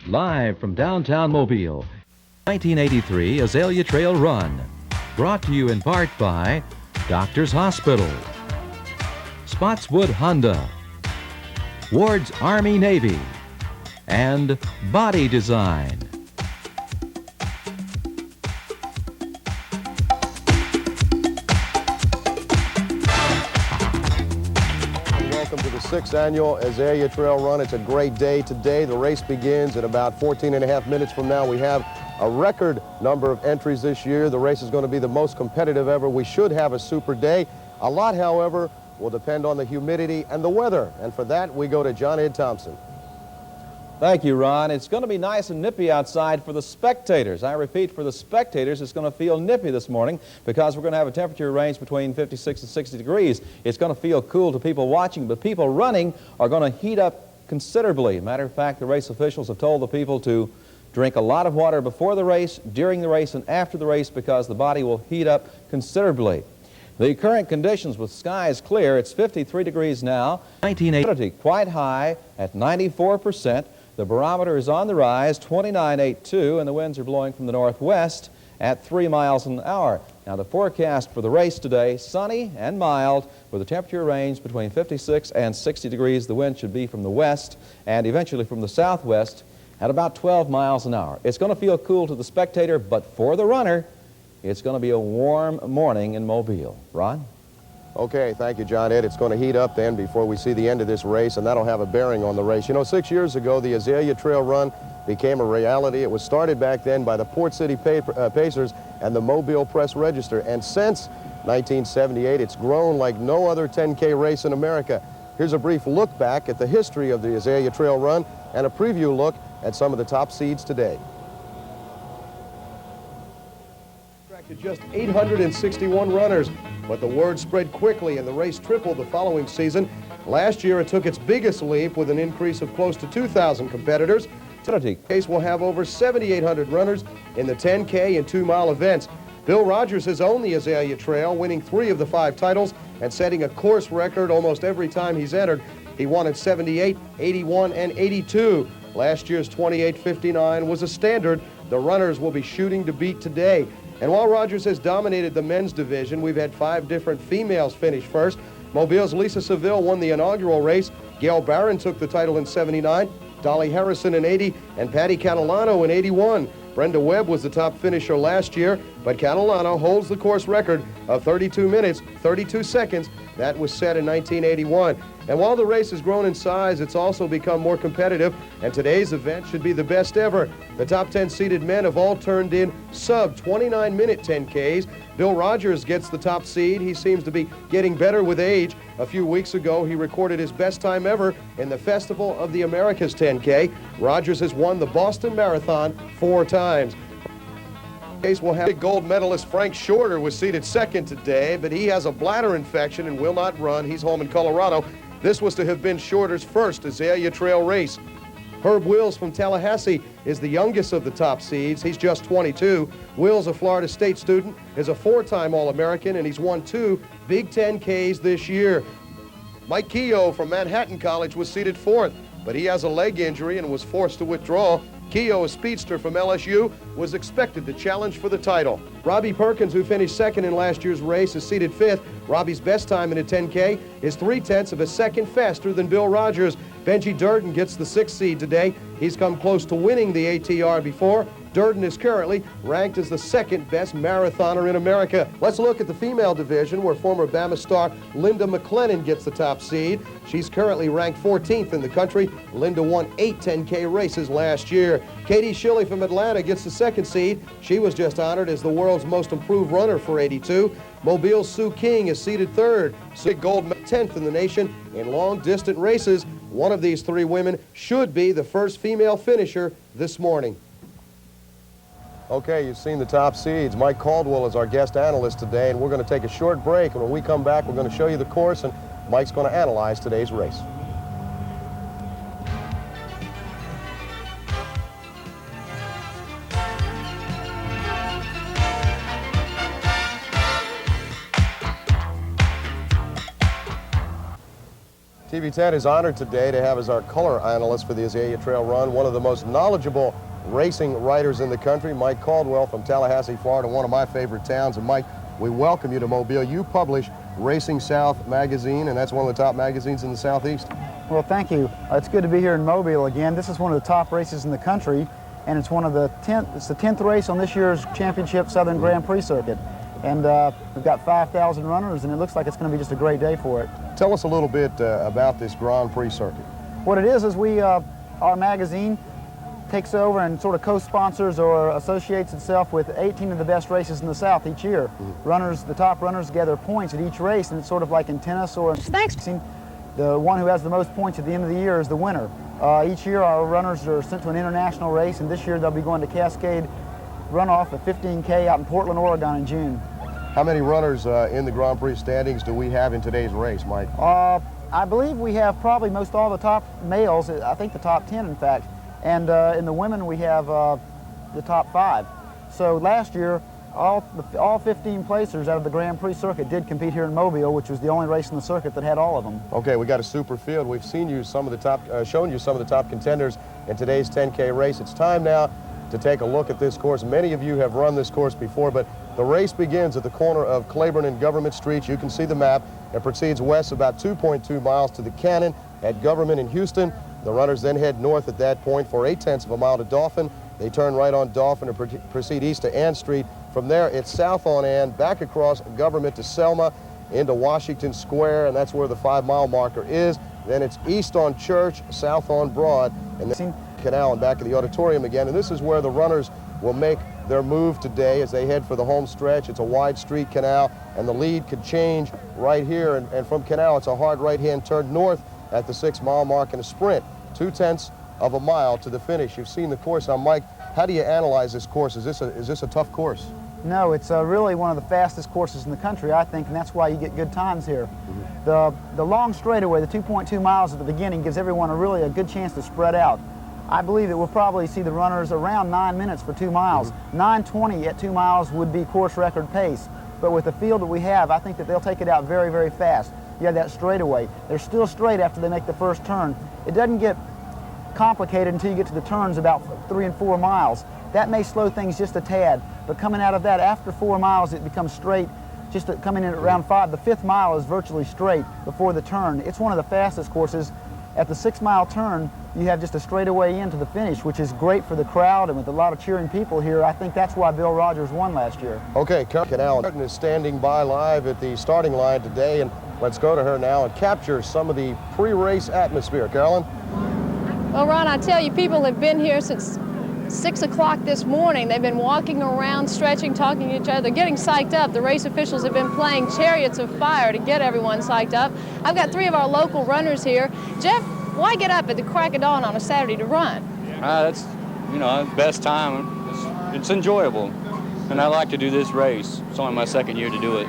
Live from downtown Mobile, 1983 Azalea Trail Run. Brought to you in part by Doctors Hospital, Spotswood Honda, Ward's Army Navy, and Body Design. Welcome to the 6th annual Azalea Trail Run. It's a great day today. The race begins in about 14.5 minutes from now. We have a record number of entries this year. The race is going to be the most competitive ever. We should have a super day. A lot, however, will depend on the humidity and the weather. And for that, we go to John Ed Thompson. Thank you, Ron. It's going to be nice and nippy outside for the spectators. I repeat, for the spectators, it's going to feel nippy this morning because we're going to have a temperature range between 56 and 60 degrees. It's going to feel cool to people watching, but people running are going to heat up considerably. Matter of fact, the race officials have told the people to drink a lot of water before the race, during the race, and after the race because the body will heat up considerably. The current conditions with skies clear, it's 53 degrees now. Humidity quite high at 94%. The barometer is on the rise, 29.82, and the winds are blowing from the northwest at 3 miles an hour. Now, the forecast for the race today, sunny and mild, with a temperature range between 56 and 60 degrees. The wind should be from the west and eventually from the southwest at about 12 miles an hour. It's going to feel cool to the spectator, but for the runner, it's going to be a warm morning in Mobile. Ron? Okay, thank you, John Ed. It's going to heat up then before we see the end of this race, and that'll have a bearing on the race. You know, 6 years ago, the Azalea Trail Run became a reality. It was started back then by the Port City Pacers and the Mobile Press Register, and since 1978, it's grown like no other 10K race in America. Here's a brief look back at the history of the Azalea Trail Run and a preview look at some of the top seeds today. Just 861 runners, but the word spread quickly and the race tripled the following season. Last year it took its biggest leap with an increase of close to 2,000 competitors. The case will have over 7,800 runners in the 10K and 2-mile events. Bill Rodgers has owned the Azalea Trail, winning 3 of the 5 titles and setting a course record almost every time he's entered. He won at 78, 81, and 82. Last year's 28.59 was a standard the runners will be shooting to beat today. And while Rodgers has dominated the men's division, we've had 5 different females finish first. Mobile's Lisa Seville won the inaugural race. Gail Barron took the title in 79, Dolly Harrison in 80, and Patty Catalano in 81. Brenda Webb was the top finisher last year, but Catalano holds the course record of 32 minutes, 32 seconds. That was set in 1981. And while the race has grown in size, it's also become more competitive, and today's event should be the best ever. The top 10 seeded men have all turned in sub-29-minute 10Ks. Bill Rodgers gets the top seed. He seems to be getting better with age. A few weeks ago, he recorded his best time ever in the Festival of the Americas 10K. Rodgers has won the Boston Marathon 4 times. Will have gold medalist Frank Shorter was seated second today, but he has a bladder infection and will not run. He's home in Colorado. This was to have been Shorter's first Azalea Trail race. Herb Wills from Tallahassee is the youngest of the top seeds. He's just 22. Wills, a Florida State student, is a 4-time All-American, and he's won 2 Big 10Ks this year. Mike Keogh from Manhattan College was seated 4th, but he has a leg injury and was forced to withdraw. Keogh, a speedster from LSU, was expected to challenge for the title. Robbie Perkins, who finished second in last year's race, is seated 5th. Robbie's best time in a 10K is 0.3 of a second faster than Bill Rodgers. Benji Durden gets the 6th seed today. He's come close to winning the ATR before. Durden is currently ranked as the 2nd best marathoner in America. Let's look at the female division, where former Bama star Linda McLennan gets the top seed. She's currently ranked 14th in the country. Linda won 8 10K races last year. Katie Shilley from Atlanta gets the 2nd seed. She was just honored as the world's most improved runner for 82. Mobile's Sue King is seated 3rd. Sue gold 10th in the nation in long-distance races. One of these 3 women should be the first female finisher this morning. Okay, you've seen the top seeds. Mike Caldwell is our guest analyst today, and we're going to take a short break. And when we come back, we're going to show you the course, and Mike's going to analyze today's race. TV10 is honored today to have as our color analyst for the Azalea Trail Run one of the most knowledgeable racing writers in the country, Mike Caldwell from Tallahassee, Florida, one of my favorite towns. And Mike, we welcome you to Mobile. You publish Racing South magazine, and that's one of the top magazines in the Southeast. Well, thank you. It's good to be here in Mobile again. This is one of the top races in the country, and it's the 10th race on this year's championship Southern Grand Prix circuit. And we've got 5,000 runners, and it looks like it's going to be just a great day for it. Tell us a little bit about this Grand Prix circuit. What it is our magazine takes over and sort of co-sponsors or associates itself with 18 of the best races in the South each year. The top runners gather points at each race, and it's sort of like in tennis or in racing. The one who has the most points at the end of the year is the winner. Each year our runners are sent to an international race, and this year they'll be going to Cascade Runoff at 15K out in Portland, Oregon in June. How many runners in the Grand Prix standings do we have in today's race, Mike? I believe we have probably most all the top males, I think the top 10 in fact, and in the women we have the top 5. So last year all 15 placers out of the Grand Prix circuit did compete here in Mobile, which was the only race in the circuit that had all of them. Okay, we got a super field. We've seen you some of the top, shown you some of the top contenders in today's 10K race. It's time now to take a look at this course. Many of you have run this course before, but the race begins at the corner of Claiborne and Government Streets. You can see the map. It proceeds west about 2.2 miles to the Cannon at Government in Houston. The runners then head north at that point for 0.8 of a mile to Dauphin. They turn right on Dauphin and proceed east to Ann Street. From there, it's south on Ann, back across Government to Selma, into Washington Square, and that's where the 5-mile marker is. Then it's east on Church, south on Broad, and then Canal and back at the auditorium again. And this is where the runners will make their move today as they head for the home stretch. It's a wide street canal, and the lead could change right here. And from Canal, it's a hard right-hand turn north at the 6-mile mark and a sprint, 0.2 of a mile to the finish. You've seen the course. Now, Mike, how do you analyze this course? Is this a tough course? No, it's really one of the fastest courses in the country, I think, and that's why you get good times here. The long straightaway, the 2.2 miles at the beginning, gives everyone a good chance to spread out. I believe that we'll probably see the runners around 9 minutes for 2 miles. 9:20 at 2 miles would be course record pace. But with the field that we have, I think that they'll take it out very, very fast. You have that straightaway. They're still straight after they make the first turn. It doesn't get complicated until you get to the turns about 3 and 4 miles. That may slow things just a tad, but coming out of that after 4 miles, it becomes straight. Just coming in at around 5, the 5th mile is virtually straight before the turn. It's one of the fastest courses. At the 6-mile turn, you have just a straightaway in to the finish, which is great for the crowd, and with a lot of cheering people here, I think that's why Bill Rodgers won last year. Okay, Carolyn is standing by live at the starting line today, and let's go to her now and capture some of the pre-race atmosphere. Carolyn? Well, Ron, I tell you, people have been here since 6 o'clock this morning. They've been walking around, stretching, talking to each other, getting psyched up. The race officials have been playing Chariots of Fire to get everyone psyched up. I've got 3 of our local runners here. Jeff, why get up at the crack of dawn on a Saturday to run? That's, best time. It's enjoyable, and I like to do this race. It's only my 2nd year to do it.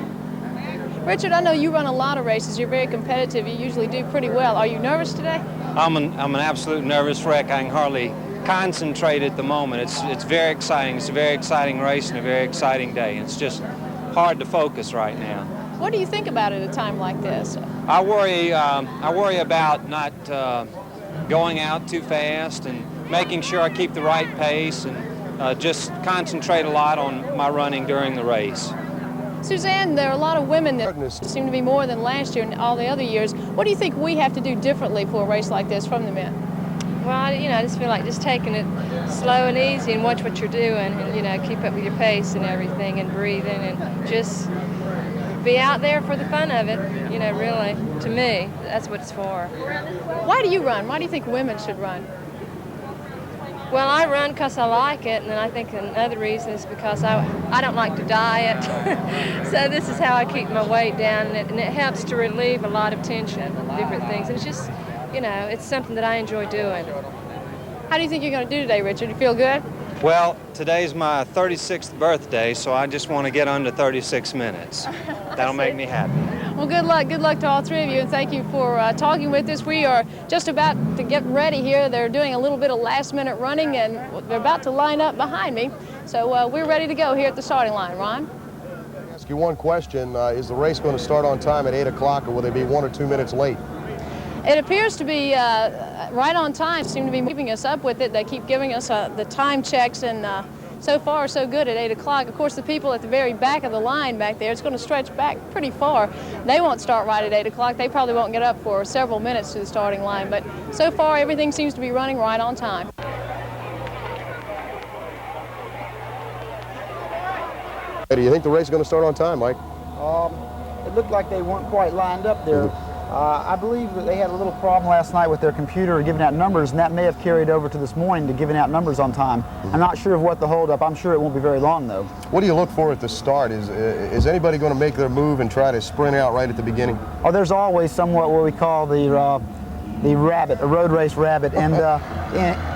Richard, I know you run a lot of races. You're very competitive. You usually do pretty well. Are you nervous today? I'm an absolute nervous wreck. I can hardly concentrate at the moment. It's very exciting. It's a very exciting race and a very exciting day. It's just hard to focus right now. What do you think about it at a time like this? I worry about not going out too fast and making sure I keep the right pace and just concentrate a lot on my running during the race. Suzanne, there are a lot of women that seem to be more than last year and all the other years. What do you think we have to do differently for a race like this from the men? Well, I just feel like just taking it slow and easy and watch what you're doing and, keep up with your pace and everything and breathing and just be out there for the fun of it, really. To me, that's what it's for. Why do you run? Why do you think women should run? Well, I run because I like it, and then I think another reason is because I don't like to diet. So this is how I keep my weight down, and it helps to relieve a lot of tension, different things. And it's just, it's something that I enjoy doing. How do you think you're going to do today, Richard? You feel good? Well, today's my 36th birthday, so I just want to get under 36 minutes. That'll make me happy. Well, good luck. Good luck to all 3 of you, and thank you for talking with us. We are just about to get ready here. They're doing a little bit of last-minute running, and they're about to line up behind me. So we're ready to go here at the starting line. Ron? I'll ask you one question. Is the race going to start on time at 8 o'clock, or will they be 1 or 2 minutes late? It appears to be right on time. Seem to be keeping us up with it. They keep giving us the time checks, and so far so good at 8 o'clock. Of course, the people at the very back of the line back there, it's going to stretch back pretty far. They won't start right at 8 o'clock. They probably won't get up for several minutes to the starting line, but so far everything seems to be running right on time. Do you think the race is going to start on time, Mike? It looked like they weren't quite lined up there. I believe that they had a little problem last night with their computer giving out numbers, and that may have carried over to this morning to giving out numbers on time. I'm not sure of what the holdup. I'm sure it won't be very long, though. What do you look for at the start? Is anybody going to make their move and try to sprint out right at the beginning? Oh, there's always somewhat what we call the rabbit, a road race rabbit. And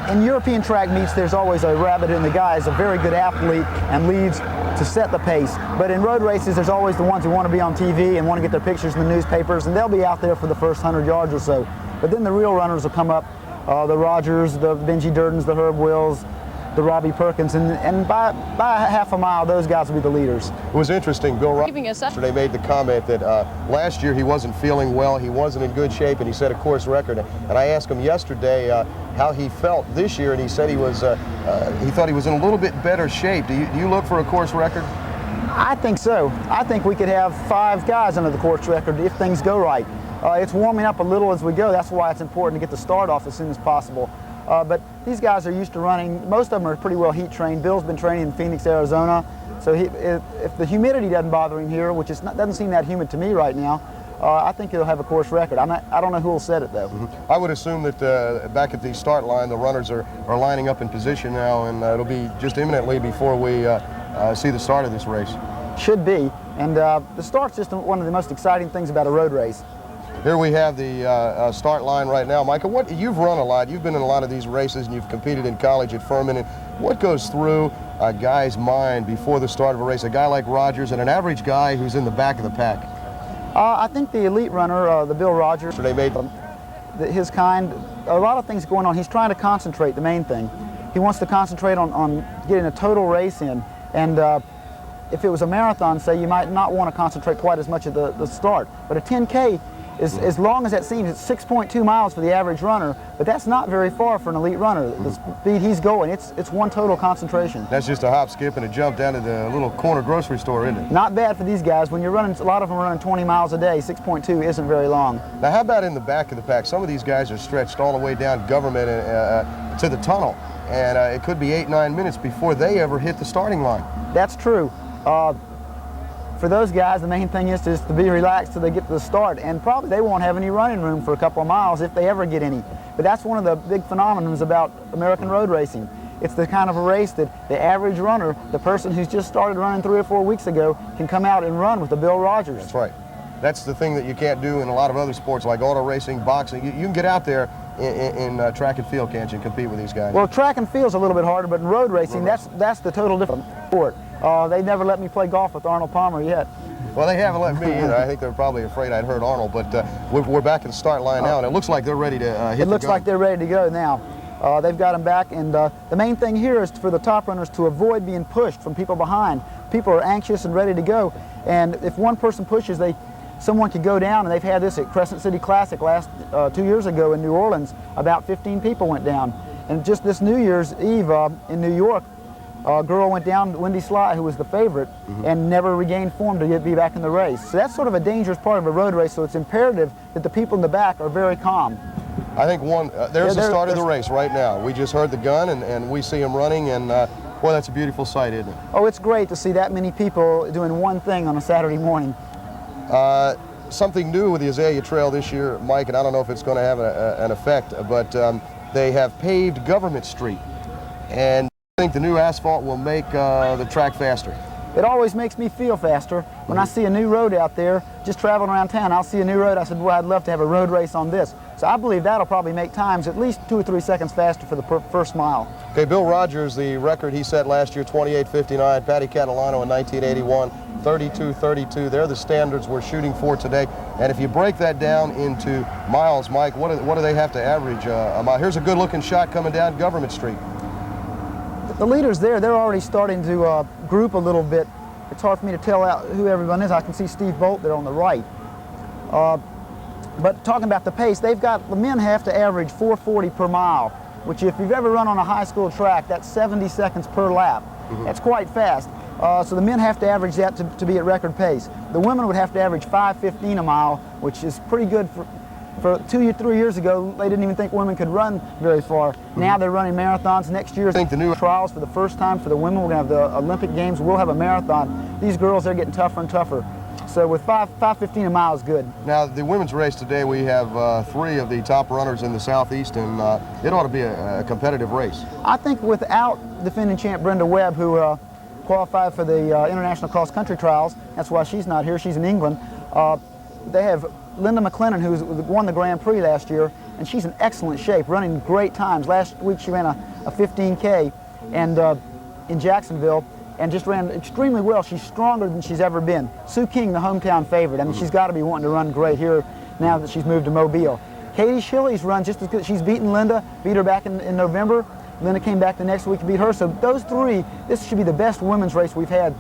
in European track meets, there's always a rabbit, and the guy is a very good athlete and leads to set the pace. But in road races, there's always the ones who want to be on TV and want to get their pictures in the newspapers, and they'll be out there for the first 100 yards or so. But then the real runners will come up, the Rodgers, the Benji Durdens, the Herb Wills, the Robbie Perkins, and by half a mile, those guys will be the leaders. It was interesting. Bill Rodgers yesterday made the comment that last year he wasn't feeling well, he wasn't in good shape, and he set a course record. And I asked him yesterday how he felt this year, and he said he thought he was in a little bit better shape. Do you look for a course record? I think so. I think we could have 5 guys under the course record if things go right. It's warming up a little as we go. That's why it's important to get the start off as soon as possible. But these guys are used to running. Most of them are pretty well heat trained. Bill's been training in Phoenix, Arizona. So if the humidity doesn't bother him here, which doesn't seem that humid to me right now, I think he'll have a course record. I don't know who will set it, though. I would assume that back at the start line, the runners are lining up in position now, and it'll be just imminently before we see the start of this race. Should be. And the start's just one of the most exciting things about a road race. Here we have the start line right now. Michael, you've run a lot. You've been in a lot of these races, and you've competed in college at Furman. And what goes through a guy's mind before the start of a race? A guy like Rodgers and an average guy who's in the back of the pack. I think the elite runner, the Bill Rodgers, they made his kind, a lot of things going on. He's trying to concentrate, the main thing. He wants to concentrate on getting a total race in. And if it was a marathon, say, you might not want to concentrate quite as much at the start. But a 10K, as long as that seems, it's 6.2 miles for the average runner, but that's not very far for an elite runner. The speed he's going, it's one total concentration. That's just a hop, skip, and a jump down to the little corner grocery store, isn't it? Not bad for these guys. When you're running, a lot of them are running 20 miles a day. 6.2 isn't very long. Now, how about in the back of the pack? Some of these guys are stretched all the way down Government to the tunnel, and it could be 8-9 minutes before they ever hit the starting line. That's true. For those guys, the main thing is just to be relaxed till they get to the start, and probably they won't have any running room for a couple of miles if they ever get any. But that's one of the big phenomenons about American road racing. It's the kind of a race that the average runner, the person who's just started running 3 or 4 weeks ago, can come out and run with the Bill Rodgers. That's right. That's the thing that you can't do in a lot of other sports like auto racing, boxing. You can get out there in track and field, can't you, and compete with these guys? Well, track and field's a little bit harder, but in road racing, that's the total different sport. They never let me play golf with Arnold Palmer yet. Well, they haven't let me either. I think they're probably afraid I'd hurt Arnold, but we're back in the start line now, and it looks like they're ready to hit the gun. It looks like they're ready to go now. They've got them back, and the main thing here is for the top runners to avoid being pushed from people behind. People are anxious and ready to go, and if one person pushes, someone could go down, and they've had this at Crescent City Classic last 2 years ago in New Orleans. About 15 people went down. And just this New Year's Eve in New York, a girl went down, Wendy Sly, who was the favorite, and never regained form to be back in the race. So that's sort of a dangerous part of a road race, so it's imperative that the people in the back are very calm. I think there's the start of the race right now. We just heard the gun, and we see him running, and boy, that's a beautiful sight, isn't it? Oh, it's great to see that many people doing one thing on a Saturday morning. Something new with the Azalea Trail this year, Mike, and I don't know if it's going to have an effect, but they have paved Government Street, and I think the new asphalt will make the track faster. It always makes me feel faster. When I see a new road out there, just traveling around town, I'll see a new road, I said, boy, I'd love to have a road race on this. So I believe that'll probably make times at least 2 or 3 seconds faster for the first mile. Okay, Bill Rodgers, the record he set last year, 28:59. Patty Catalano in 1981, 32:32. They're the standards we're shooting for today. And if you break that down into miles, Mike, what do they have to average a mile? Here's a good-looking shot coming down Government Street. The leaders there, they're already starting to group a little bit. It's hard for me to tell out who everyone is. I can see Steve Bolt there on the right. But talking about the pace, the men have to average 4:40 per mile, which if you've ever run on a high school track, that's 70 seconds per lap. That's quite fast. So the men have to average that to be at record pace. The women would have to average 5:15 a mile, which is pretty good for 2 or 3 years ago. They didn't even think women could run very far. Now they're running marathons. Next year, I think the new trials for the first time for the women. We're going to have the Olympic Games. We'll have a marathon. These girls, they're getting tougher and tougher. So with 5:15 a mile is good. Now, the women's race today, we have 3 of the top runners in the Southeast, and it ought to be a competitive race. I think without defending champ Brenda Webb, who qualified for the International Cross Country Trials, that's why she's not here, she's in England, they have Linda McLennan, who won the Grand Prix last year, and she's in excellent shape, running great times. Last week she ran a 15K and in Jacksonville, and just ran extremely well. She's stronger than she's ever been. Sue King, the hometown favorite. I mean, she's got to be wanting to run great here now that she's moved to Mobile. Katie Shilley's run just as good. She's beaten Linda, beat her back in November. Linda came back the next week to beat her. So those 3, this should be the best women's race we've had.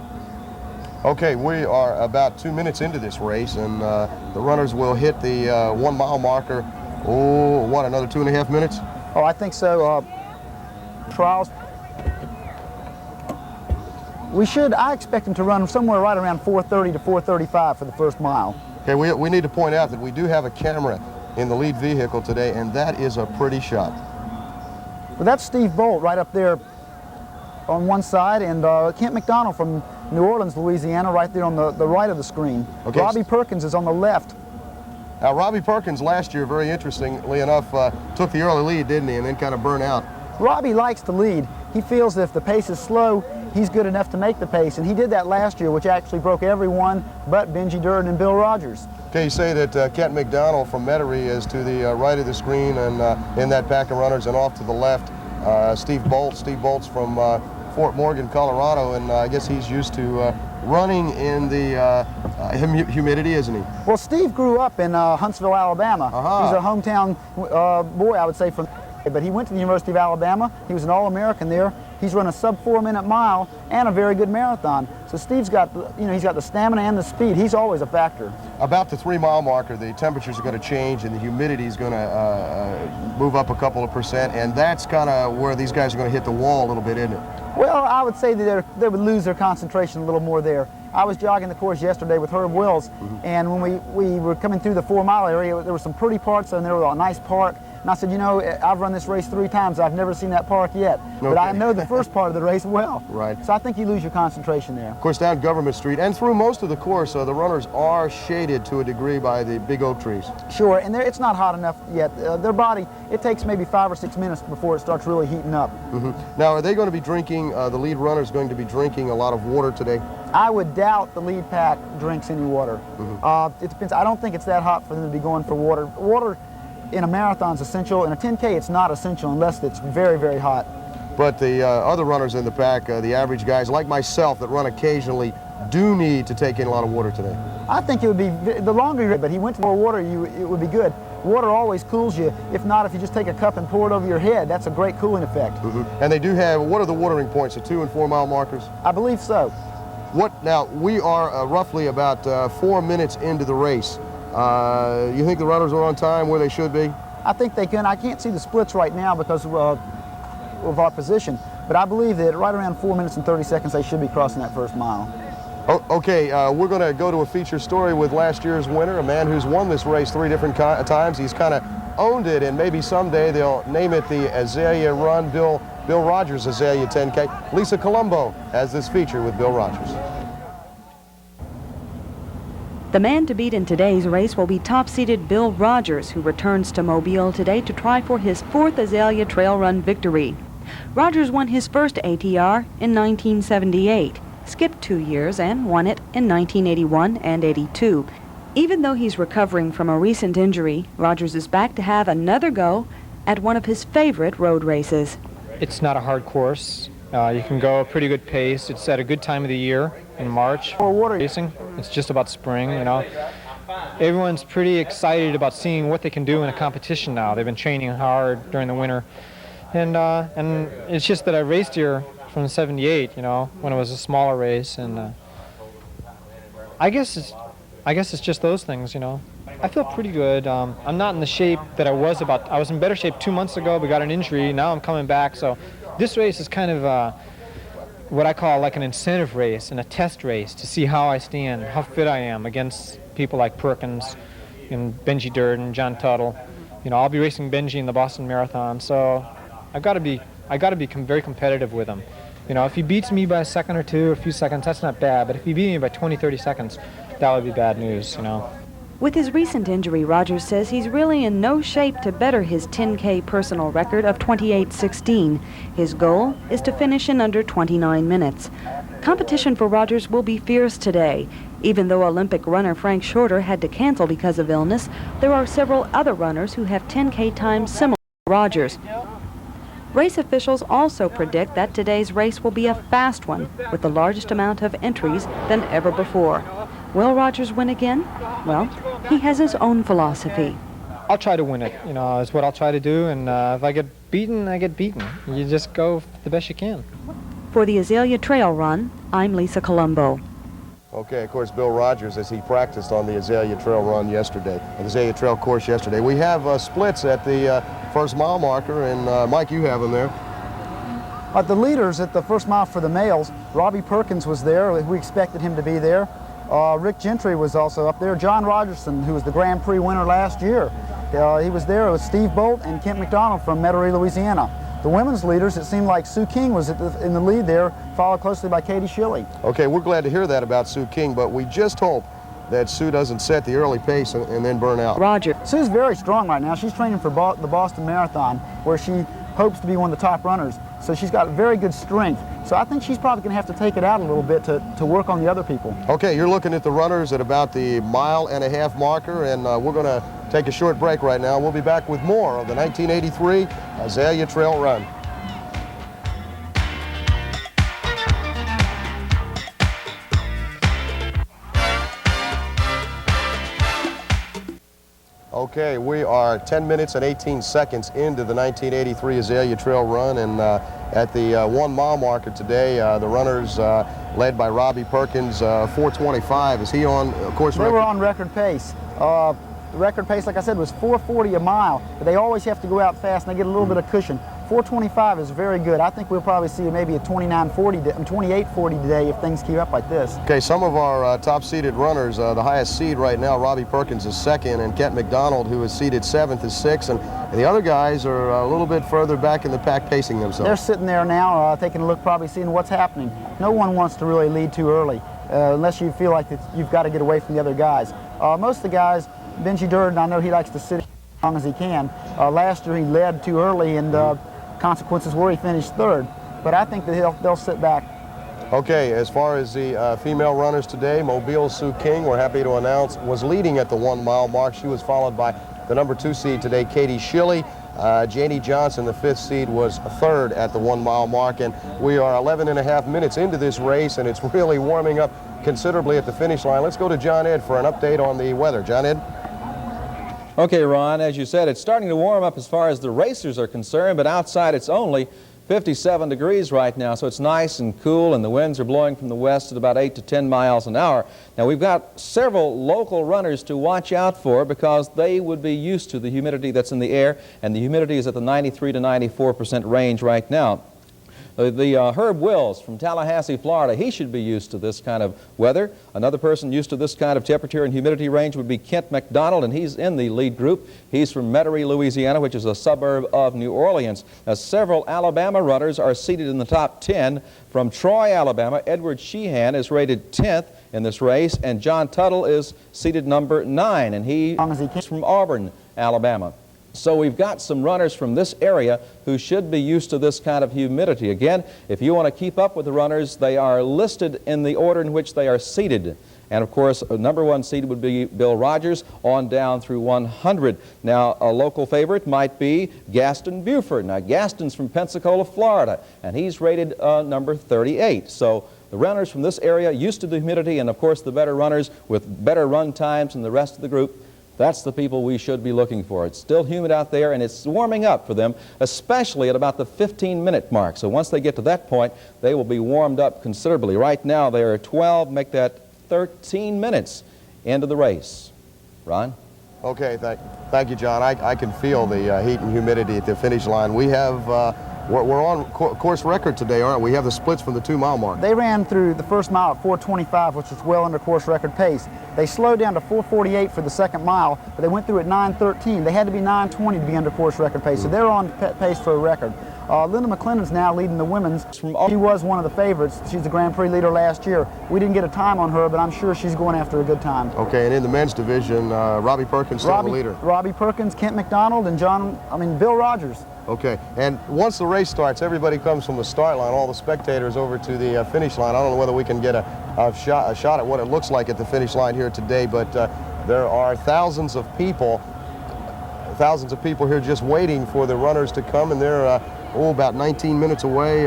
Okay, we are about 2 minutes into this race, and the runners will hit the 1 mile marker. Oh, what, another 2.5 minutes? Oh, I think so. Trials. I expect them to run somewhere right around 4:30 to 4:35 for the first mile. Okay, we need to point out that we do have a camera in the lead vehicle today, and that is a pretty shot. Well, that's Steve Bolt right up there on one side, and Kent McDonald from New Orleans, Louisiana, right there on the right of the screen. Okay. Robbie Perkins is on the left. Now, Robbie Perkins last year, very interestingly enough, took the early lead, didn't he, and then kind of burned out. Robbie likes to lead. He feels that if the pace is slow, he's good enough to make the pace, and he did that last year, which actually broke everyone but Benji Durden and Bill Rodgers. Okay, you say that Kent McDonald from Metairie is to the right of the screen and in that pack of runners, and off to the left, Steve Bolts. Steve Bolts from Fort Morgan, Colorado, and I guess he's used to running in the humidity, isn't he? Well, Steve grew up in Huntsville, Alabama. He's a hometown boy, I would say, but he went to the University of Alabama. He was an All-American there. He's run a sub-4-minute mile and a very good marathon. So Steve's got, he's got the stamina and the speed. He's always a factor. About the 3 mile marker, the temperatures are going to change and the humidity is going to move up a couple of percent, and that's kind of where these guys are going to hit the wall a little bit, isn't it? Well, I would say that they would lose their concentration a little more there. I was jogging the course yesterday with Herb Wills, and when we were coming through the 4 mile area, there were some pretty parts, and there was a nice park. And I said, I've run this race 3 times. I've never seen that park yet. Okay. But I know the first part of the race well. Right. So I think you lose your concentration there. Of course, down Government Street and through most of the course, the runners are shaded to a degree by the big oak trees. Sure, and it's not hot enough yet. Their body, it takes maybe 5 or 6 minutes before it starts really heating up. Now, are they going to be drinking, the lead runner is going to be drinking a lot of water today? I would doubt the lead pack drinks any water. It depends. I don't think it's that hot for them to be going for water. Water in a marathon is essential. In a 10K, it's not essential unless it's very, very hot. But the other runners in the pack, the average guys like myself that run occasionally, do need to take in a lot of water today. I think it would be, the longer, but he went to more water, it would be good. Water always cools you. If not, if you just take a cup and pour it over your head, that's a great cooling effect. And they do have, what are the watering points, the 2 and 4 mile markers? I believe so. Now, we are roughly about 4 minutes into the race. You think the runners are on time where they should be? I think they can. I can't see the splits right now because of our position, but I believe that right around 4 minutes and 30 seconds they should be crossing that first mile. Okay, we're going to go to a feature story with last year's winner, a man who's won this race 3 different times. He's kind of owned it, and maybe someday they'll name it the Azalea Run, Bill Rodgers Azalea 10K. Lisa Columbo has this feature with Bill Rodgers. The man to beat in today's race will be top-seeded Bill Rodgers, who returns to Mobile today to try for his 4th Azalea Trail Run victory. Rodgers won his first ATR in 1978, skipped 2 years and won it in 1981 and 82. Even though he's recovering from a recent injury, Rodgers is back to have another go at one of his favorite road races. It's not a hard course. You can go a pretty good pace. It's at a good time of the year in March. For water racing, it's just about spring, Everyone's pretty excited about seeing what they can do in a competition now. They've been training hard during the winter. And it's just that I raced here from '78, when it was a smaller race, and I guess it's just those things, I feel pretty good. I'm not in the shape that I was in better shape 2 months ago, but got an injury. Now I'm coming back. So this race is kind of what I call like an incentive race and a test race to see how I stand, how fit I am against people like Perkins and Benji Durden, John Tuttle. You know, I'll be racing Benji in the Boston Marathon, so I got to be very competitive with him. You know, if he beats me by a second or two, a few seconds, that's not bad. But if he beat me by 20, 30 seconds, that would be bad news, you know. With his recent injury, Rodgers says he's really in no shape to better his 10K personal record of 28:16. His goal is to finish in under 29 minutes. Competition for Rodgers will be fierce today. Even though Olympic runner Frank Shorter had to cancel because of illness, there are several other runners who have 10K times similar to Rodgers. Race officials also predict that today's race will be a fast one, with the largest amount of entries than ever before. Will Rodgers win again? Well, he has his own philosophy. I'll try to win it, you know, is what I'll try to do, and if I get beaten, I get beaten. You just go the best you can. For the Azalea Trail Run, I'm Lisa Columbo. Okay, of course, Bill Rodgers, as he practiced on the Azalea Trail Run yesterday, the Azalea Trail course yesterday. We have splits at the first mile marker, and Mike, you have them there. The leaders at the first mile for the males, Robbie Perkins was there. We expected him to be there. Rick Gentry was also up there. John Rogerson, who was the Grand Prix winner last year, he was there. It was Steve Bolt and Kent McDonald from Metairie, Louisiana. The women's leaders, it seemed like Sue King was in the lead there, followed closely by Katie Shilley. Okay, we're glad to hear that about Sue King, but we just hope that Sue doesn't set the early pace and then burn out. Roger. Sue's very strong right now. She's training for the Boston Marathon, where she hopes to be one of the top runners. So she's got very good strength. So I think she's probably going to have to take it out a little bit to work on the other people. Okay, you're looking at the runners at about the 1.5 mile marker, and we're going to take a short break right now. We'll be back with more of the 1983 Azalea Trail Run. Okay, we are 10 minutes and 18 seconds into the 1983 Azalea Trail Run, and at the 1 mile marker today, the runners led by Robbie Perkins, 4:25. Is he on course record? They were on record pace. The record pace, like I said, was 4:40 a mile, but they always have to go out fast and they get a little bit of cushion. 4:25 is very good. I think we'll probably see maybe a 28:40 today if things keep up like this. Okay, some of our top-seeded runners, the highest seed right now, Robbie Perkins is 2nd, and Kent McDonald, who is seeded 7th, is 6th, and the other guys are a little bit further back in the pack pacing themselves. They're sitting there now taking a look, probably seeing what's happening. No one wants to really lead too early unless you feel like that you've got to get away from the other guys. Most of the guys, Benji Durden, I know he likes to sit as long as he can. Last year he led too early, and consequences were he finished 3rd. But I think that they'll sit back. Okay, as far as the female runners today, Mobile's Sue King, we're happy to announce, was leading at the 1 mile mark. She was followed by the number 2 seed today, Katie Shilley. Janie Johnson, the 5th seed, was 3rd at the 1 mile mark, and we are 11.5 minutes into this race, and it's really warming up considerably at the finish line. Let's go to John Ed for an update on the weather. John Ed? Okay, Ron, as you said, it's starting to warm up as far as the racers are concerned, but outside it's only 57 degrees right now, so it's nice and cool, and the winds are blowing from the west at about 8 to 10 miles an hour. Now, we've got several local runners to watch out for because they would be used to the humidity that's in the air, and the humidity is at the 93 to 94% range right now. Herb Wills from Tallahassee, Florida, he should be used to this kind of weather. Another person used to this kind of temperature and humidity range would be Kent McDonald, and he's in the lead group. He's from Metairie, Louisiana, which is a suburb of New Orleans. Now, several Alabama runners are seated in the top 10. From Troy, Alabama, Edward Sheehan is rated 10th in this race, and John Tuttle is seated number 9, and he's from Auburn, Alabama. So we've got some runners from this area who should be used to this kind of humidity. Again, if you want to keep up with the runners, they are listed in the order in which they are seated. And of course, number 1 seed would be Bill Rodgers on down through 100. Now, a local favorite might be Gaston Buford. Now, Gaston's from Pensacola, Florida, and he's rated number 38. So the runners from this area used to the humidity, and of course the better runners with better run times than the rest of the group, that's the people we should be looking for. It's still humid out there, and it's warming up for them, especially at about the 15-minute mark. So once they get to that point, they will be warmed up considerably. Right now, they are 12, make that 13 minutes into the race. Ron? Okay, thank you, John. I can feel the heat and humidity at the finish line. We have, we're on course record today, aren't we? We have the splits from the 2-mile mark. They ran through the first mile at 4:25, which is well under course record pace. They slowed down to 4:48 for the second mile, but they went through at 9:13. They had to be 9:20 to be under course record pace, so they're on pace for a record. Linda McLennan's now leading the women's. She was one of the favorites. She's the Grand Prix leader last year. We didn't get a time on her, but I'm sure she's going after a good time. Okay, and in the men's division, Robbie Perkins still the leader. Robbie Perkins, Kent McDonald, and Bill Rodgers. Okay, and once the race starts, everybody comes from the start line, all the spectators over to the finish line. I don't know whether we can get a shot at what it looks like at the finish line here today, but there are thousands of people here just waiting for the runners to come, and they're about 19 minutes away,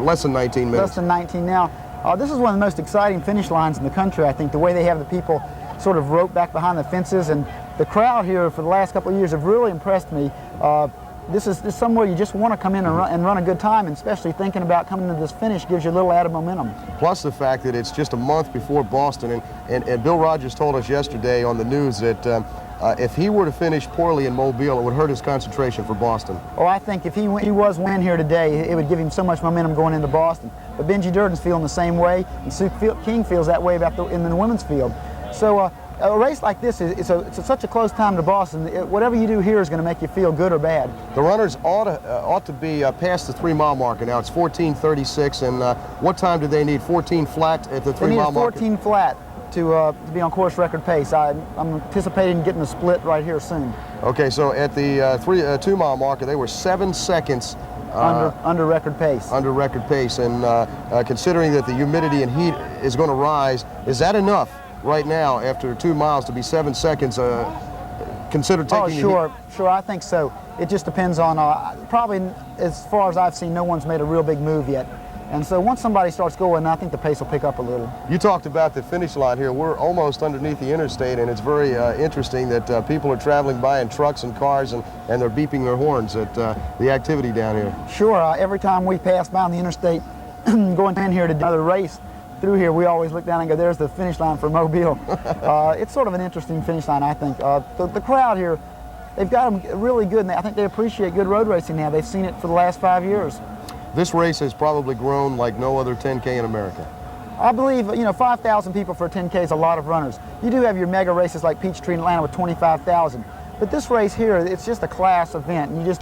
less than 19 minutes. Less than 19 now. This is one of the most exciting finish lines in the country, I think, the way they have the people sort of roped back behind the fences, and the crowd here for the last couple of years have really impressed me. This is somewhere you just want to come in and run a good time, and especially thinking about coming to this finish gives you a little added momentum. Plus the fact that it's just a month before Boston, and Bill Rodgers told us yesterday on the news that if he were to finish poorly in Mobile, it would hurt his concentration for Boston. Oh, I think if he was winning here today, it would give him so much momentum going into Boston. But Benji Durden's feeling the same way, and Sue King feels that way in the women's field. So a race like this it's such a close time to Boston. Whatever you do here is going to make you feel good or bad. The runners ought to be past the 3-mile marker now. It's 14:36, and what time do they need? 14 flat at the 3-mile marker? They need 14 flat to be on course record pace. I'm anticipating getting a split right here soon. Okay, so at the 2-mile marker, they were 7 seconds under record pace. Under record pace, and considering that the humidity and heat is going to rise, is that enough right now after 2 miles to be 7 seconds? Consider taking. Oh, sure, I think so. It just depends on probably, as far as I've seen, no one's made a real big move yet. And so once somebody starts going, I think the pace will pick up a little. You talked about the finish line here. We're almost underneath the interstate, and it's very interesting that people are traveling by in trucks and cars, and they're beeping their horns at the activity down here. Sure. Every time we pass by on the interstate going in here to do another race through here, we always look down and go, there's the finish line for Mobile. It's sort of an interesting finish line, I think. The crowd here, they've got them really good, and I think they appreciate good road racing now. They've seen it for the last 5 years. This race has probably grown like no other 10K in America. I believe, 5,000 people for a 10K is a lot of runners. You do have your mega races like Peachtree in Atlanta with 25,000. But this race here, it's just a class event. And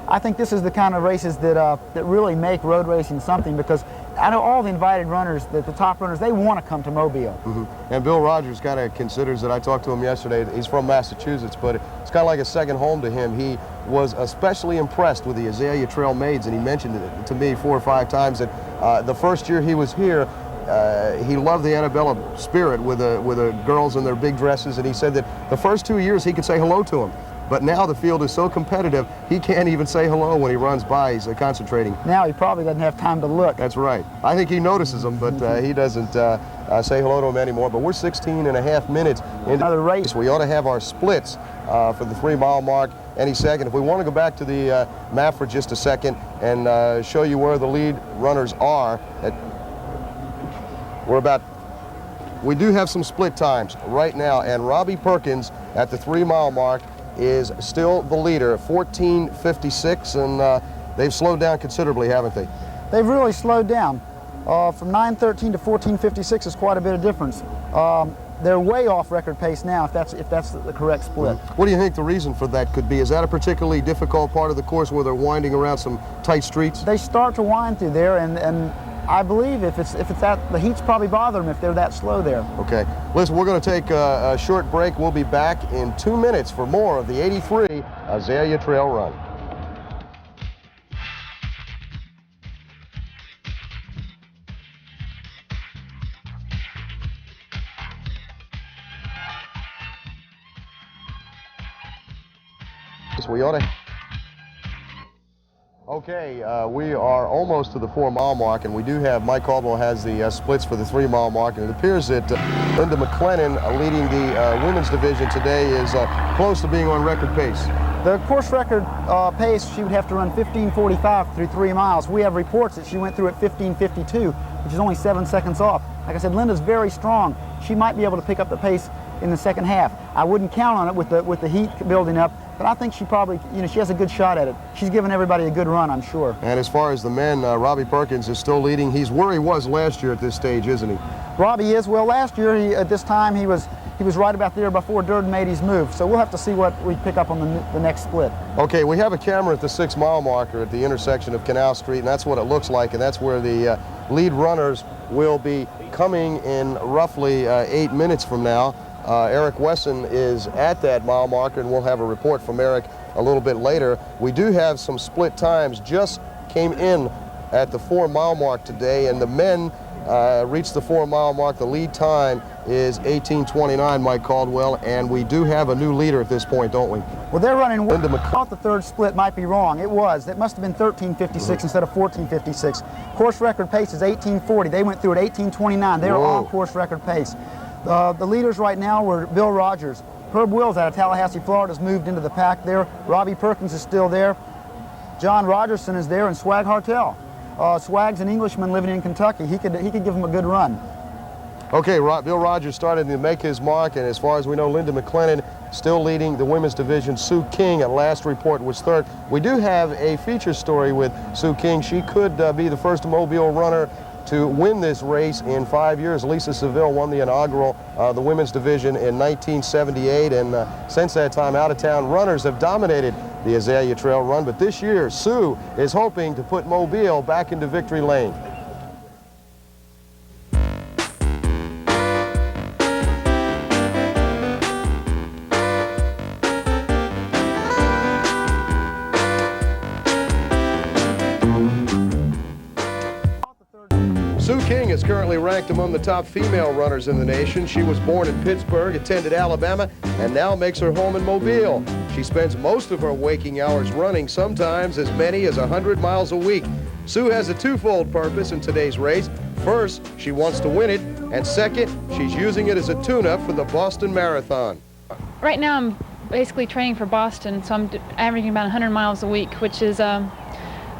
I think this is the kind of races that really make road racing something, because I know all the invited runners, the top runners, they want to come to Mobile. Mm-hmm. And Bill Rodgers kind of considers it. I talked to him yesterday. He's from Massachusetts, but it's kind of like a second home to him. He was especially impressed with the Azalea Trail maids, and he mentioned it to me 4 or 5 times that the first year he was here, he loved the Annabella spirit with the girls in their big dresses, and he said that the first 2 years he could say hello to them. But now the field is so competitive, he can't even say hello when he runs by. He's concentrating. Now he probably doesn't have time to look. That's right. I think he notices them, but he doesn't say hello to them anymore. But we're 16.5 minutes into another race. We ought to have our splits for the 3-mile mark any second. If we want to go back to the map for just a second and show you where the lead runners are, we do have some split times right now, and Robbie Perkins at the 3-mile mark is still the leader, 14:56, and they've slowed down considerably, haven't they? They've really slowed down. From 9:13 to 14:56 is quite a bit of difference. They're way off record pace now, if that's the correct split. What do you think the reason for that could be? Is that a particularly difficult part of the course where they're winding around some tight streets? They start to wind through there, and I believe if it's that, the heat's probably bother them if they're that slow there. Okay. Listen, we're going to take a short break. We'll be back in 2 minutes for more of the 83 Azalea Trail Run. We ought to. Okay, we are almost to the 4-mile mark, and we do have, Mike Caldwell has the splits for the 3-mile mark, and it appears that Linda McLennan, leading the women's division today, is close to being on record pace. The course record pace, she would have to run 15:45 through 3 miles. We have reports that she went through at 15:52, which is only 7 seconds off. Like I said, Linda's very strong. She might be able to pick up the pace in the second half. I wouldn't count on it with the heat building up, but I think she probably, she has a good shot at it. She's given everybody a good run, I'm sure. And as far as the men, Robbie Perkins is still leading. He's where he was last year at this stage, isn't he? Robbie is. Well, last year, at this time, he was right about there before Durden made his move. So we'll have to see what we pick up on the next split. Okay, we have a camera at the 6-mile marker at the intersection of Canal Street, and that's what it looks like, and that's where the lead runners will be coming in roughly 8 minutes from now. Eric Wesson is at that mile marker, and we'll have a report from Eric a little bit later. We do have some split times just came in at the 4-mile mark today, and the men reached the 4-mile mark. The lead time is 18:29, Mike Caldwell, and we do have a new leader at this point, don't we? Well, they're running. Linda I thought the third split might be wrong. It was. It must have been 13:56 instead of 14:56. Course record pace is 18:40. They went through at 18:29. They're on course record pace. The leaders right now were Bill Rodgers. Herb Wills out of Tallahassee, Florida, has moved into the pack there. Robbie Perkins is still there. John Rogerson is there, and Swag Hartel. Swag's an Englishman living in Kentucky. He could give him a good run. Okay, Bill Rodgers started to make his mark, and as far as we know, Linda McLennan still leading the women's division. Sue King, at last report, was third. We do have a feature story with Sue King. She could be the first Mobile runner to win this race in 5 years. Lisa Seville won the inaugural, the women's division in 1978, and since that time, out-of-town runners have dominated the Azalea Trail Run, but this year, Sue is hoping to put Mobile back into victory lane. Sue King is currently ranked among the top female runners in the nation. She was born in Pittsburgh, attended Alabama, and now makes her home in Mobile. She spends most of her waking hours running, sometimes as many as 100 miles a week. Sue has a twofold purpose in today's race. First, she wants to win it, and second, she's using it as a tune-up for the Boston Marathon. Right now I'm basically training for Boston, so I'm averaging about 100 miles a week, which is a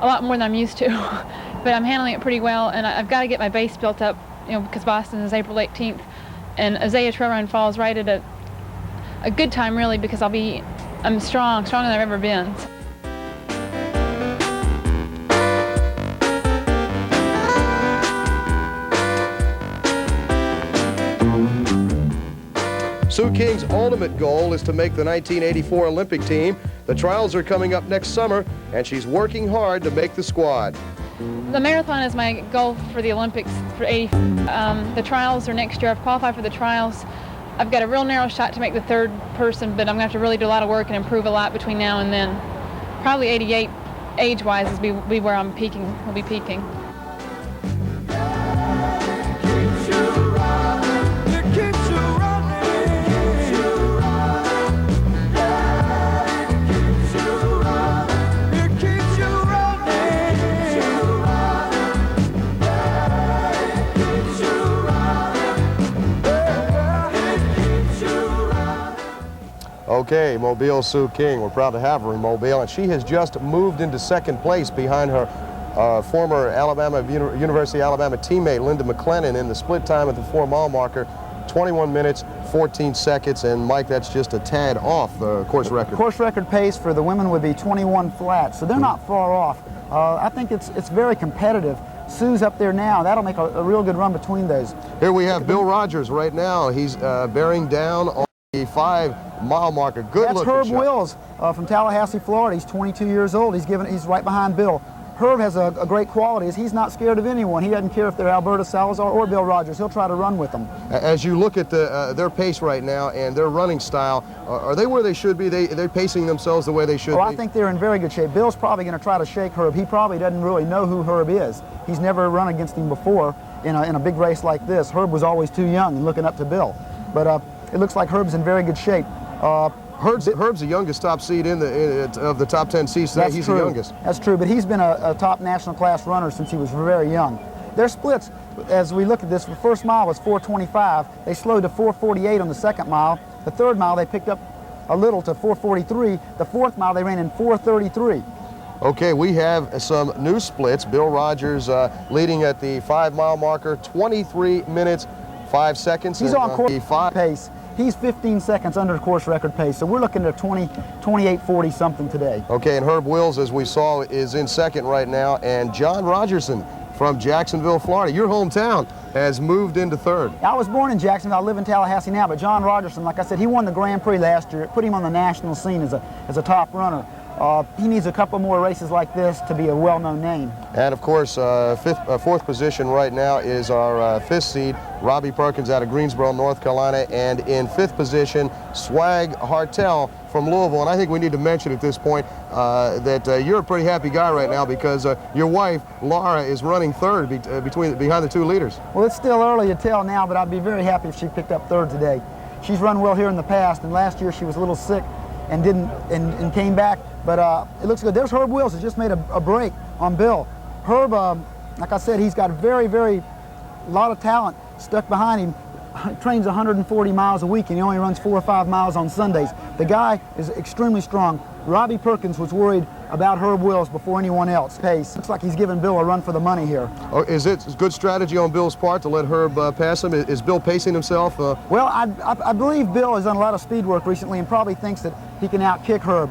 lot more than I'm used to. But I'm handling it pretty well, and I've got to get my base built up, because Boston is April 18th, and Azalea Trail Run falls right at a good time, really, because I'm stronger than I've ever been. Sue King's ultimate goal is to make the 1984 Olympic team. The trials are coming up next summer, and she's working hard to make the squad. The marathon is my goal for the Olympics for 80. The trials are next year. I've qualified for the trials. I've got a real narrow shot to make the third person, but I'm going to have to really do a lot of work and improve a lot between now and then. Probably 88 age-wise is be where I'm peaking. Will be peaking. Okay, Mobile Sue King. We're proud to have her in Mobile, and she has just moved into second place behind her former University of Alabama teammate Linda McLennan in the split time at the 4-mile marker, 21 minutes, 14 seconds, and Mike, that's just a tad off the course record. Course record pace for the women would be 21 flat, so they're not far off. I think it's very competitive. Sue's up there now. That'll make a real good run between those. Here we have Bill Rodgers right now. He's bearing down on the 5-mile marker. Good looking shot. That's Herb Wills from Tallahassee, Florida. He's 22 years old. He's right behind Bill. Herb has a great quality is he's not scared of anyone. He doesn't care if they're Alberta Salazar or Bill Rodgers. He'll try to run with them. As you look at their pace right now and their running style, are they where they should be? They're pacing themselves the way they should be? I think they're in very good shape. Bill's probably going to try to shake Herb. He probably doesn't really know who Herb is. He's never run against him before in a big race like this. Herb was always too young and looking up to Bill. But it looks like Herb's in very good shape. Herb's the youngest top seed of the top 10 seeds today. He's the youngest. That's true, but he's been a top national class runner since he was very young. Their splits, as we look at this, the first mile was 4:25. They slowed to 4:48 on the second mile. The third mile they picked up a little to 4:43. The fourth mile they ran in 4:33. Okay, we have some new splits. Bill Rodgers leading at the 5-mile marker, 23 minutes, 5 seconds. He's on course pace. He's 15 seconds under the course record pace, so we're looking at 28:40 something today. Okay, and Herb Wills, as we saw, is in second right now, and John Rogerson from Jacksonville, Florida, your hometown, has moved into third. I was born in Jacksonville. I live in Tallahassee now, but John Rogerson, like I said, he won the Grand Prix last year. It put him on the national scene as a top runner. He needs a couple more races like this to be a well-known name. And of course, fourth position right now is our fifth seed, Robbie Perkins out of Greensboro, North Carolina, and in fifth position, Swag Hartel from Louisville. And I think we need to mention at this point that you're a pretty happy guy right now because your wife, Laura, is running third behind the two leaders. Well, it's still early to tell now, but I'd be very happy if she picked up third today. She's run well here in the past, and last year she was a little sick and and came back, but it looks good. There's Herb Wills, who just made a break on Bill. Herb, like I said, he's got a lot of talent stuck behind him. Trains 140 miles a week, and he only runs 4 or 5 miles on Sundays. The guy is extremely strong. Robbie Perkins was worried about Herb Wills before anyone else. Pace. Looks like he's giving Bill a run for the money here. Oh, is it a good strategy on Bill's part to let Herb pass him? Is Bill pacing himself? Well, I believe Bill has done a lot of speed work recently and probably thinks that he can outkick Herb.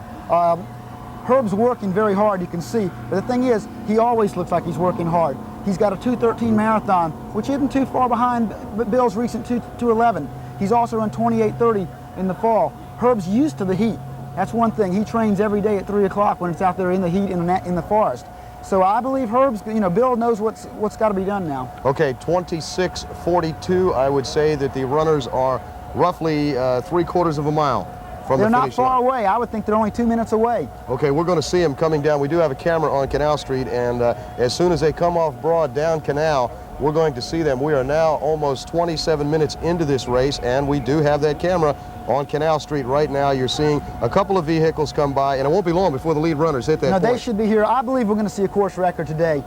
Herb's working very hard, you can see, but the thing is, he always looks like he's working hard. He's got a 2:13 marathon, which isn't too far behind Bill's recent 2:11. He's also run 28:30 in the fall. Herb's used to the heat. That's one thing. He trains every day at 3 o'clock when it's out there in the heat in the forest. So I believe Herb's, Bill knows what's got to be done now. Okay, 26:42. I would say that the runners are roughly 3/4 of a mile from the finish line. They're not far away. I would think they're only 2 minutes away. Okay, we're going to see them coming down. We do have a camera on Canal Street, and as soon as they come off Broad down Canal, we're going to see them. We are now almost 27 minutes into this race, and we do have that camera on Canal Street right now. You're seeing a couple of vehicles come by, and it won't be long before the lead runners hit that point. They should be here. I believe we're going to see a course record today.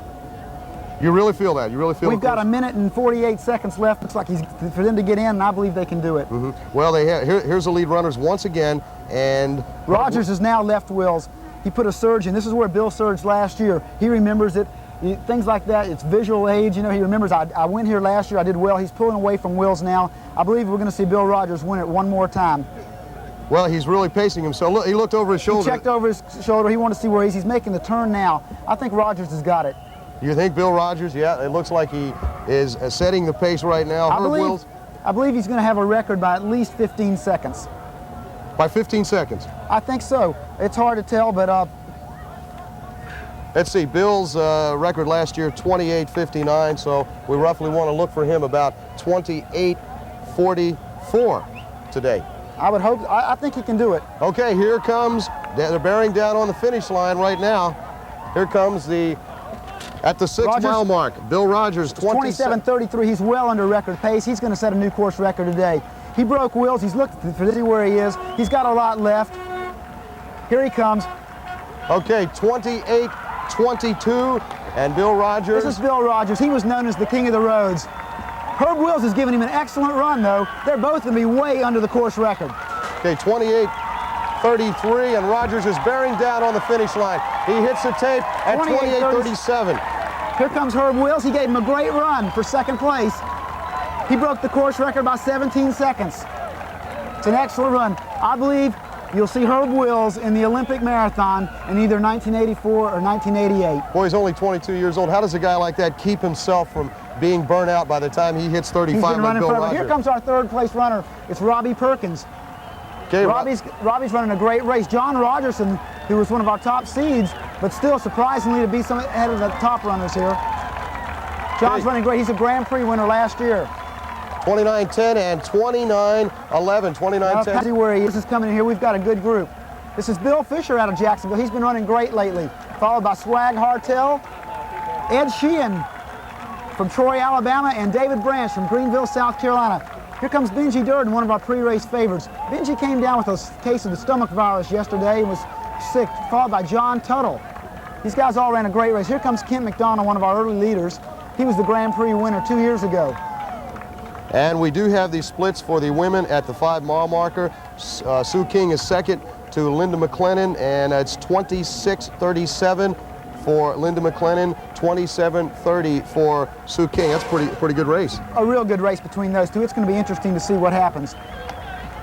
You really feel that? You really feel? We've got 1 minute and 48 seconds left. Looks like for them to get in, and I believe they can do it. Mm-hmm. Well, here's the lead runners once again, and Rogers has now left Wills. He put a surge in. This is where Bill surged last year. He remembers it. Things like that. It's visual age. He remembers. I went here last year. I did well. He's pulling away from Wills now. I believe we're going to see Bill Rodgers win it one more time. Well, he's really pacing himself. Look, he looked over his shoulder. He checked over his shoulder. He wanted to see where he's making the turn now. I think Rodgers has got it. You think Bill Rodgers? Yeah, it looks like he is setting the pace right now. I believe he's going to have a record by at least 15 seconds. By 15 seconds? I think so. It's hard to tell, but let's see. Bill's record last year, 28:59, so we roughly want to look for him about 28:44 today. I would hope. I think he can do it. Okay, here comes. They're bearing down on the finish line right now. Here comes at the 6-mile mark, Bill Rodgers, 27:33. He's well under record pace. He's going to set a new course record today. He broke Wills. He's looked for to see where he is. He's got a lot left. Here he comes. Okay, 28:22, and Bill Rodgers. This is Bill Rodgers. He was known as the king of the roads. Herb Wills has given him an excellent run, though. They're both going to be way under the course record. Okay, 28:33, and Rodgers is bearing down on the finish line. He hits the tape at 28:37. Here comes Herb Wills. He gave him a great run for second place. He broke the course record by 17 seconds. It's an excellent run. I believe you'll see Herb Wills in the Olympic marathon in either 1984 or 1988. Boy, he's only 22 years old. How does a guy like that keep himself from being burnt out by the time he hits 35 like Bill Rodgers? Here comes our third place runner. It's Robbie Perkins. Okay, Robbie's running a great race. John Rogerson, who was one of our top seeds, but still surprisingly to be some ahead of the top runners here. John's running great. He's a Grand Prix winner last year. 29:10 and 29:11. 29:10. See where he is. This is coming in here. We've got a good group. This is Bill Fisher out of Jacksonville. He's been running great lately. Followed by Swag Hartel, Ed Sheehan from Troy, Alabama, and David Branch from Greenville, South Carolina. Here comes Benji Durden, one of our pre-race favorites. Benji came down with a case of the stomach virus yesterday and was sick, followed by John Tuttle. These guys all ran a great race. Here comes Kent McDonald, one of our early leaders. He was the Grand Prix winner 2 years ago. And we do have these splits for the women at the 5-mile marker. Sue King is second to Linda McLennan, and it's 26:37 for Linda McLennan, 27:30 for Sue King. That's pretty good race. A real good race between those two. It's going to be interesting to see what happens.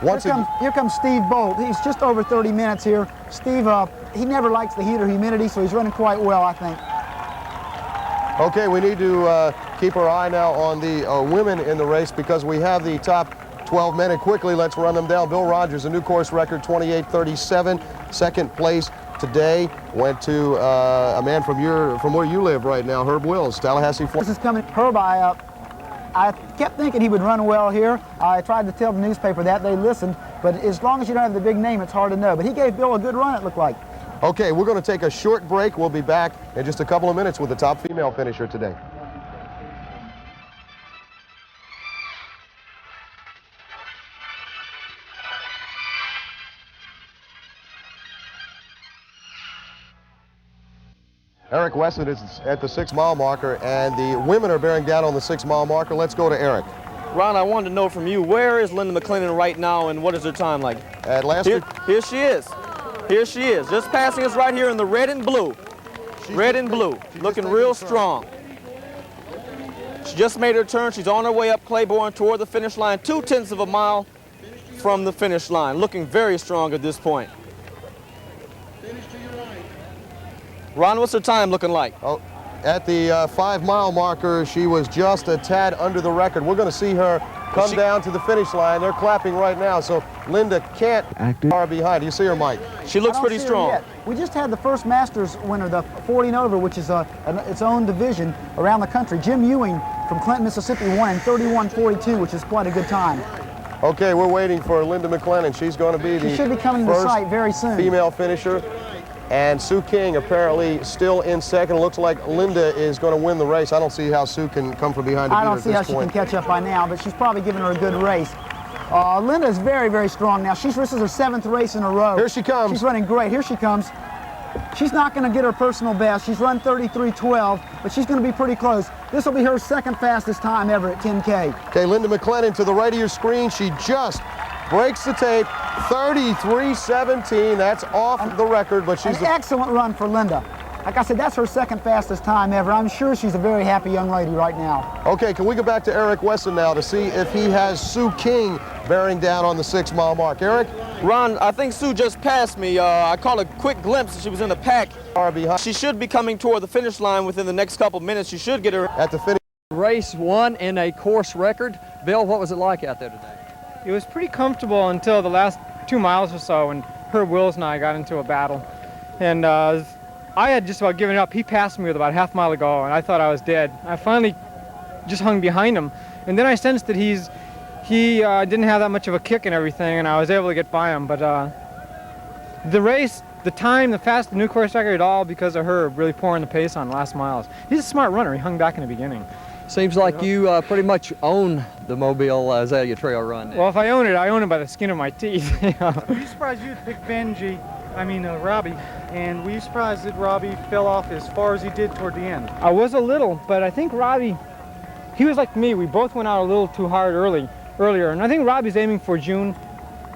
Here comes Steve Bolt. He's just over 30 minutes here. Steve, he never likes the heat or humidity, so he's running quite well, I think. Okay, we need to keep our eye now on the women in the race because we have the top 12 men, and quickly let's run them down. Bill Rodgers, a new course record, 28:37. Second place today went to a man from where you live right now, Herb Wills, Tallahassee, Florida. This is coming. Herb, I kept thinking he would run well here. I tried to tell the newspaper that. They listened, but as long as you don't have the big name, it's hard to know. But he gave Bill a good run, it looked like. Okay, we're going to take a short break. We'll be back in just a couple of minutes with the top female finisher today. Eric Weston is at the 6 mile marker, and the women are bearing down on the 6 mile marker. Let's go to Eric. Ron, I wanted to know from you, where is Linda McLennan right now, and what is her time like? At last here she is. Here she is, just passing us right here in the red and blue. Red and blue, looking real strong. She just made her turn. She's on her way up Claiborne toward the finish line, 2/10 of a mile from the finish line, looking very strong at this point. Ron, what's her time looking like? Oh, at the 5 mile marker, she was just a tad under the record. We're going to see her come down to the finish line. They're clapping right now, so Linda can't far behind. Do you see her, Mike? She looks pretty strong. We just had the first Masters winner, the 40 and over, which is its own division around the country. Jim Ewing from Clinton, Mississippi, won in 31:42, which is quite a good time. Okay, we're waiting for Linda McLennan. She's going to be the she should be coming to sight very soon. Female finisher. And Sue King apparently still in second. It looks like Linda is going to win the race. I don't see how Sue can come from behind to beat her at this point. I don't see how she can catch up by now, but she's probably giving her a good race. Linda is very, very strong now. This is her 7th race in a row. Here she comes. She's running great. Here she comes. She's not going to get her personal best. She's run 33:12, but she's going to be pretty close. This will be her 2nd fastest time ever at 10K. Okay, Linda McLennan to the right of your screen. She just breaks the tape, 33:17. That's off the record, but she's an excellent run for Linda. Like I said, that's her 2nd fastest time ever. I'm sure she's a very happy young lady right now. Okay, can we go back to Eric Weston now to see if he has Sue King bearing down on the 6 mile mark? Eric? Ron, I think Sue just passed me. I caught a quick glimpse and she was in the pack. She should be coming toward the finish line within the next couple minutes. You should get her at the finish. Race 1 in a course record. Bill, what was it like out there today? It was pretty comfortable until the last 2 miles or so when Herb Wills and I got into a battle. And I had just about given up. He passed me with about half a mile to go, and I thought I was dead. I finally just hung behind him. And then I sensed that he didn't have that much of a kick and everything, and I was able to get by him. But the race, the time, the new course record, all because of Herb really pouring the pace on the last miles. He's a smart runner. He hung back in the beginning. Seems like you pretty much own the Mobile Azalea Trail Run. Well, if I own it by the skin of my teeth. Were you surprised you'd pick Robbie, and were you surprised that Robbie fell off as far as he did toward the end? I was a little, but I think Robbie, he was like me. We both went out a little too hard earlier, and I think Robbie's aiming for June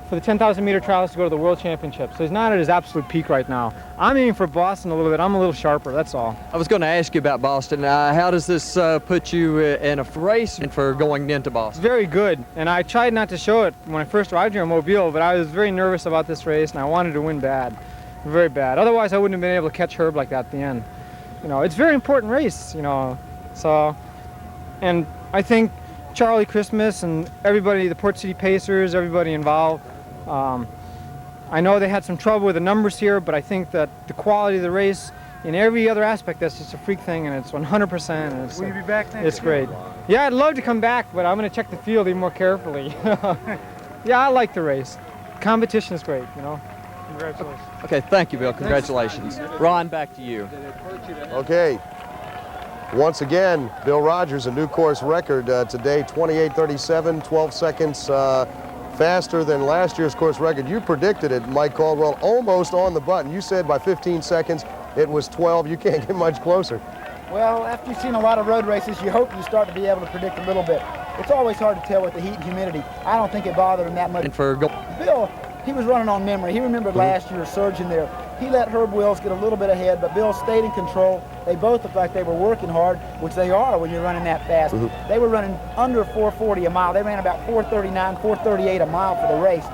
for the 10,000 meter trials to go to the World Championship, so he's not at his absolute peak right now. I'm aiming for Boston a little bit. I'm a little sharper, that's all. I was going to ask you about Boston. How does this put you in a race for going into Boston? It's very good, and I tried not to show it when I first arrived here in Mobile, but I was very nervous about this race, and I wanted to win bad, very bad. Otherwise, I wouldn't have been able to catch Herb like that at the end. You know, it's a very important race, you know, so, and I think Charlie Christmas and everybody, the Port City Pacers, everybody involved, I know they had some trouble with the numbers here, but I think that the quality of the race, in every other aspect, that's just a freak thing, and it's 100%. And it's, will you be back next It's great. Yeah, I'd love to come back, but I'm going to check the field even more carefully. Yeah, I like the race. Competition is great, you know. Congratulations. Okay, thank you, Bill. Congratulations. Ron, back to you. Okay. Once again, Bill Rodgers, a new course record today, 28:37, 12 seconds faster than last year's course record. You predicted it, Mike Caldwell, almost on the button. You said by 15 seconds it was 12. You can't get much closer. Well, after you've seen a lot of road races, you hope you start to be able to predict a little bit. It's always hard to tell with the heat and humidity. I don't think it bothered him that much. And for Bill, he was running on memory. He remembered last year's surgeon there. He let Herb Wills get a little bit ahead, but Bill stayed in control. They both looked like they were working hard, which they are when you're running that fast. They were running under 440 a mile. They ran about 439, 438 a mile for the race.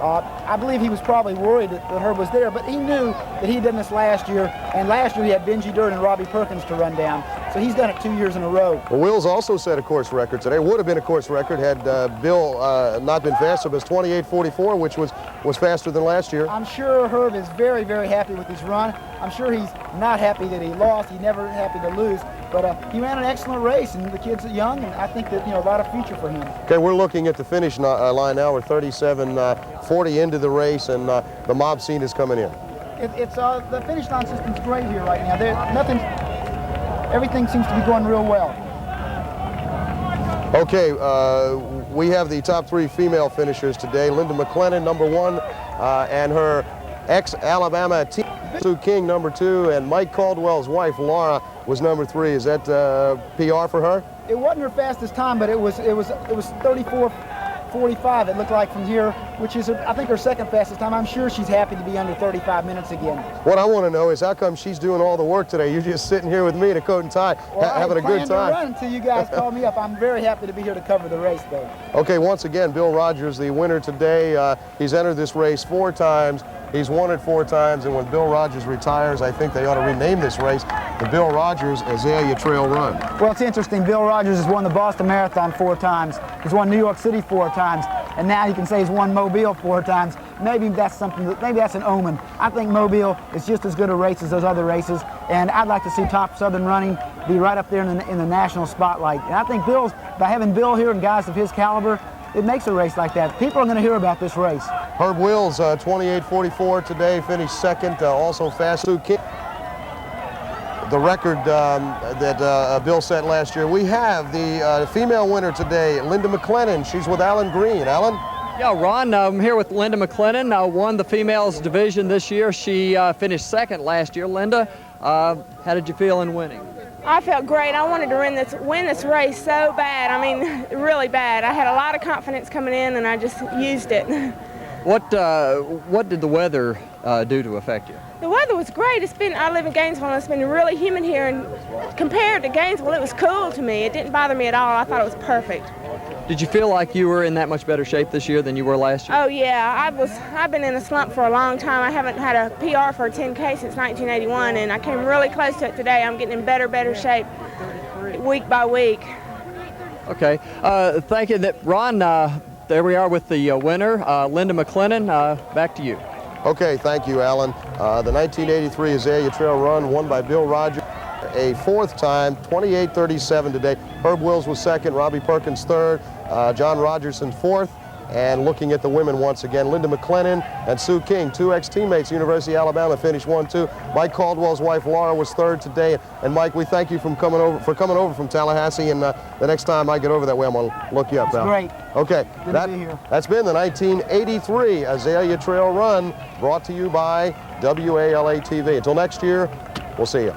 I believe he was probably worried that Herb was there, but he knew that he'd done this last year, and last year he had Benji Dirt and Robbie Perkins to run down. So he's done it 2 years in a row. Well, Wills also set a course record today. Would have been a course record had Bill not been faster, but it's 28:44, which was faster than last year. I'm sure Herb is very, very happy with his run. I'm sure he's not happy that he lost. He's never happy to lose. But he ran an excellent race, and the kid's young, and I think that, a lot of future for him. Okay, we're looking at the finish line now. We're 37:40 into the race, and the mob scene is coming in. The finish line system's great here right now. Everything seems to be going real well. Okay, we have the top 3 female finishers today. Linda McLennan, number 1, and her ex-Alabama team, Sue King, number 2, and Mike Caldwell's wife, Laura, was number 3. Is that PR for her? It wasn't her fastest time, but it was 34:45. It looked like from here, which is I think her second fastest time. I'm sure she's happy to be under 35 minutes again. What I want to know is how come she's doing all the work today? You're just sitting here with me in a coat and tie, having a good time. I run until you guys call me up. I'm very happy to be here to cover the race, though. Okay, once again, Bill Rodgers, the winner today. He's entered this race 4 times. He's won it 4 times, and when Bill Rodgers retires, I think they ought to rename this race the Bill Rodgers Azalea Trail Run. Well, it's interesting. Bill Rodgers has won the Boston Marathon 4 times. He's won New York City 4 times, and now you can say he's won Mobile 4 times. Maybe that's maybe that's an omen. I think Mobile is just as good a race as those other races, and I'd like to see Top Southern Running be right up there in the national spotlight. And I think by having Bill here and guys of his caliber, it makes a race like that. People are going to hear about this race. Herb Wills, 28:44 today, finished second, also fast. Sue King, the record that Bill set last year. We have the female winner today, Linda McLennan. She's with Alan Green. Alan? Yeah, Ron, I'm here with Linda McLennan. Won the females division this year. She finished second last year. Linda, how did you feel in winning? I felt great. I wanted to win this race so bad. I mean, really bad. I had a lot of confidence coming in, and I just used it. What did the weather do to affect you? The weather was great. I live in Gainesville, and it's been really humid here, and compared to Gainesville, it was cool to me. It didn't bother me at all. I thought it was perfect. Did you feel like you were in that much better shape this year than you were last year? Oh yeah, I've been in a slump for a long time. I haven't had a PR for a 10K since 1981, and I came really close to it today. I'm getting in better shape week by week. Okay, thank you. Ron, there we are with the winner, Linda McLennan. Back to you. Okay, thank you, Alan. The 1983 Azalea Trail Run won by Bill Rodgers. A 4th time, 28:37 today. Herb Wills was second, Robbie Perkins third, John Rogerson 4th. And looking at the women once again, Linda McLennan and Sue King, 2 ex-teammates, University of Alabama, finished 1-2. Mike Caldwell's wife Laura was 3rd today. And Mike, we thank you for coming over from Tallahassee. And the next time I get over that way, I'm gonna look you up. That's great. Okay, good to be here. That's been the 1983 Azalea Trail Run, brought to you by WALA TV. Until next year, we'll see you.